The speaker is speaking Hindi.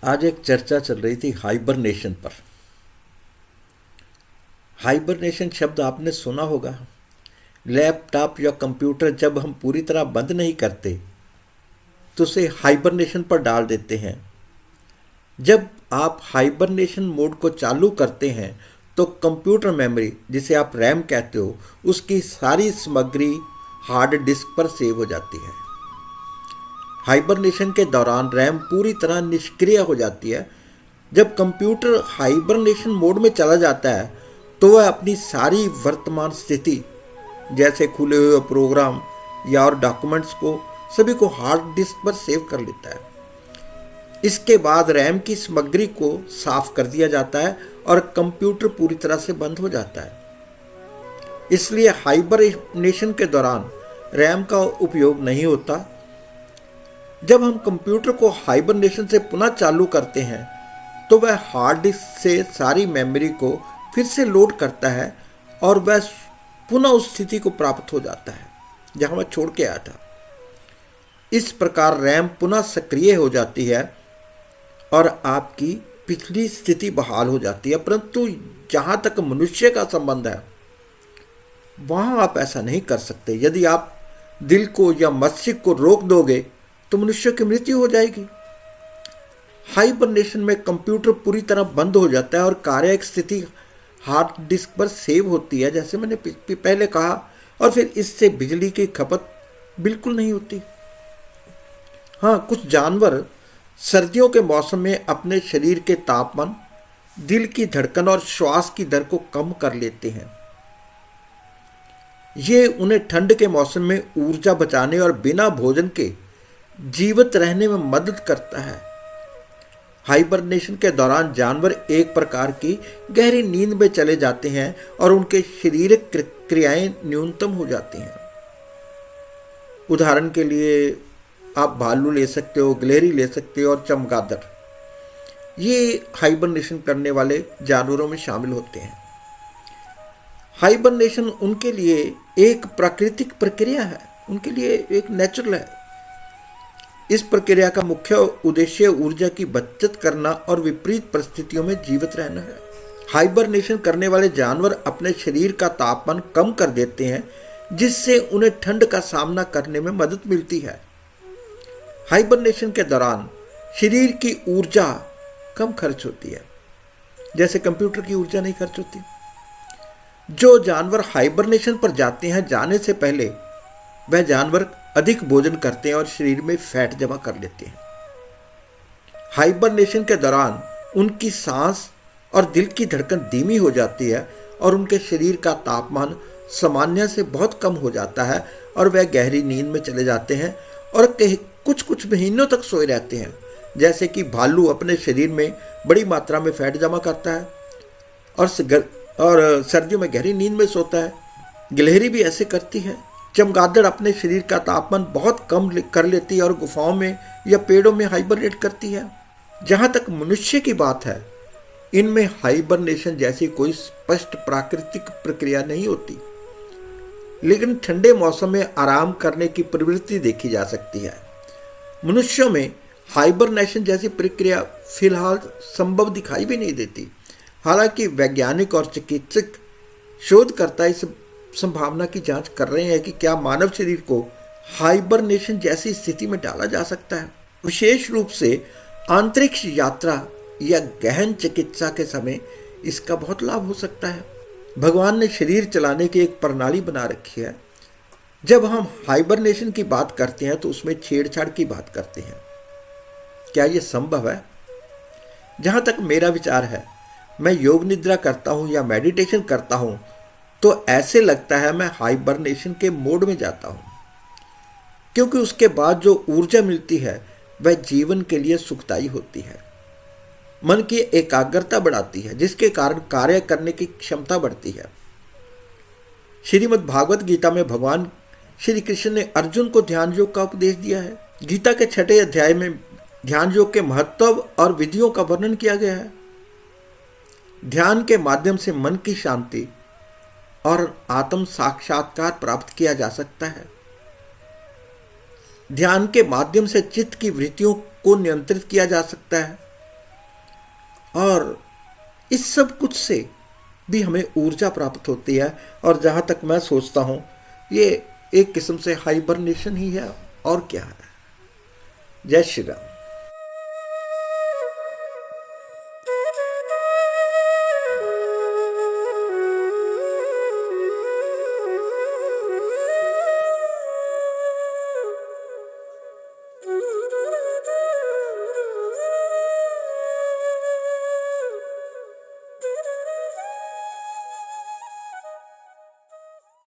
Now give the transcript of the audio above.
आज एक चर्चा चल रही थी हाइबरनेशन पर। हाइबरनेशन शब्द आपने सुना होगा। लैपटॉप या कंप्यूटर जब हम पूरी तरह बंद नहीं करते तो उसे हाइबरनेशन पर डाल देते हैं। जब आप हाइबरनेशन मोड को चालू करते हैं तो कंप्यूटर मेमोरी, जिसे आप रैम कहते हो, उसकी सारी सामग्री हार्ड डिस्क पर सेव हो जाती है। हाइबरनेशन के दौरान रैम पूरी तरह निष्क्रिय हो जाती है। जब कंप्यूटर हाइबरनेशन मोड में चला जाता है तो वह अपनी सारी वर्तमान स्थिति, जैसे खुले हुए प्रोग्राम या और डॉक्यूमेंट्स को, सभी को हार्ड डिस्क पर सेव कर लेता है। इसके बाद रैम की सामग्री को साफ कर दिया जाता है और कंप्यूटर पूरी तरह से बंद हो जाता है। इसलिए हाइबरनेशन के दौरान रैम का उपयोग नहीं होता। जब हम कंप्यूटर को हाइबरनेशन से पुनः चालू करते हैं तो वह हार्ड डिस्क से सारी मेमोरी को फिर से लोड करता है और वह पुनः उस स्थिति को प्राप्त हो जाता है जहां वह छोड़ के आया था। इस प्रकार रैम पुनः सक्रिय हो जाती है और आपकी पिछली स्थिति बहाल हो जाती है। परंतु जहां तक मनुष्य का संबंध है वहां आप ऐसा नहीं कर सकते। यदि आप दिल को या मस्तिष्क को रोक दोगे तो मनुष्य की मृत्यु हो जाएगी। हाइबरनेशन में कंप्यूटर पूरी तरह बंद हो जाता है और कार्य स्थिति हार्ड डिस्क पर सेव होती है, जैसे मैंने पहले कहा, और फिर इससे बिजली की खपत बिल्कुल नहीं होती। हाँ, कुछ जानवर सर्दियों के मौसम में अपने शरीर के तापमान, दिल की धड़कन और श्वास की दर को कम कर लेते हैं। ये उन्हें ठंड के मौसम में ऊर्जा बचाने और बिना भोजन के जीवित रहने में मदद करता है। हाइबरनेशन के दौरान जानवर एक प्रकार की गहरी नींद में चले जाते हैं और उनके शारीरिक क्रियाएं न्यूनतम हो जाती हैं। उदाहरण के लिए आप भालू ले सकते हो, गिलहरी ले सकते हो और चमगादड़। ये हाइबरनेशन करने वाले जानवरों में शामिल होते हैं। हाइबरनेशन उनके लिए एक प्राकृतिक प्रक्रिया है, उनके लिए एक नेचुरल है। इस प्रक्रिया का मुख्य उद्देश्य ऊर्जा की बचत करना और विपरीत परिस्थितियों में जीवित रहना है। हाइबरनेशन करने वाले जानवर अपने शरीर का तापमान कम कर देते हैं, जिससे उन्हें ठंड का सामना करने में मदद मिलती है। हाइबरनेशन के दौरान शरीर की ऊर्जा कम खर्च होती है, जैसे कंप्यूटर की ऊर्जा नहीं खर्च होती। जो जानवर हाइबरनेशन पर जाते हैं, जाने से पहले वह जानवर अधिक भोजन करते हैं और शरीर में फैट जमा कर लेते हैं। हाइबरनेशन के दौरान उनकी सांस और दिल की धड़कन धीमी हो जाती है और उनके शरीर का तापमान सामान्य से बहुत कम हो जाता है और वह गहरी नींद में चले जाते हैं और कुछ महीनों तक सोए रहते हैं। जैसे कि भालू अपने शरीर में बड़ी मात्रा में फैट जमा करता है और सर्दियों में गहरी नींद में सोता है। गिलहरी भी ऐसे करती है। चमगादड़ अपने शरीर का तापमान बहुत कम कर लेती है और गुफाओं में या पेड़ों में हाइबरनेट करती है। जहाँ तक मनुष्य की बात है, इनमें हाइबरनेशन जैसी कोई स्पष्ट प्राकृतिक प्रक्रिया नहीं होती, लेकिन ठंडे मौसम में आराम करने की प्रवृत्ति देखी जा सकती है। मनुष्यों में हाइबरनेशन जैसी प्रक्रिया फिलहाल संभव दिखाई भी नहीं देती। हालांकि वैज्ञानिक और चिकित्सक शोधकर्ता इस संभावना की जांच कर रहे हैं कि क्या मानव शरीर को हाइबरनेशन जैसी स्थिति में डाला जा सकता है। विशेष रूप से अंतरिक्ष यात्रा या गहन चिकित्सा के समय इसका बहुत लाभ हो सकता है। भगवान ने शरीर चलाने की एक प्रणाली बना रखी है। जब हम हाइबरनेशन की बात करते हैं तो उसमें छेड़छाड़ की बात करते हैं। क्या यह संभव है? जहां तक मेरा विचार है, मैं योग निद्रा करता हूं या मेडिटेशन करता हूं तो ऐसे लगता है मैं हाइबरनेशन के मोड में जाता हूं, क्योंकि उसके बाद जो ऊर्जा मिलती है वह जीवन के लिए सुखदायी होती है। मन की एकाग्रता बढ़ाती है, जिसके कारण कार्य करने की क्षमता बढ़ती है। श्रीमद् भागवत गीता में भगवान श्री कृष्ण ने अर्जुन को ध्यान योग का उपदेश दिया है। गीता के 6वें अध्याय में ध्यान योग के महत्व और विधियों का वर्णन किया गया है। ध्यान के माध्यम से मन की शांति और आत्म साक्षात्कार प्राप्त किया जा सकता है। ध्यान के माध्यम से चित्त की वृत्तियों को नियंत्रित किया जा सकता है। और इस सब कुछ से भी हमें ऊर्जा प्राप्त होती है। और जहाँ तक मैं सोचता हूँ ये एक किस्म से हाइबरनेशन ही है, और क्या है। जय श्री राम।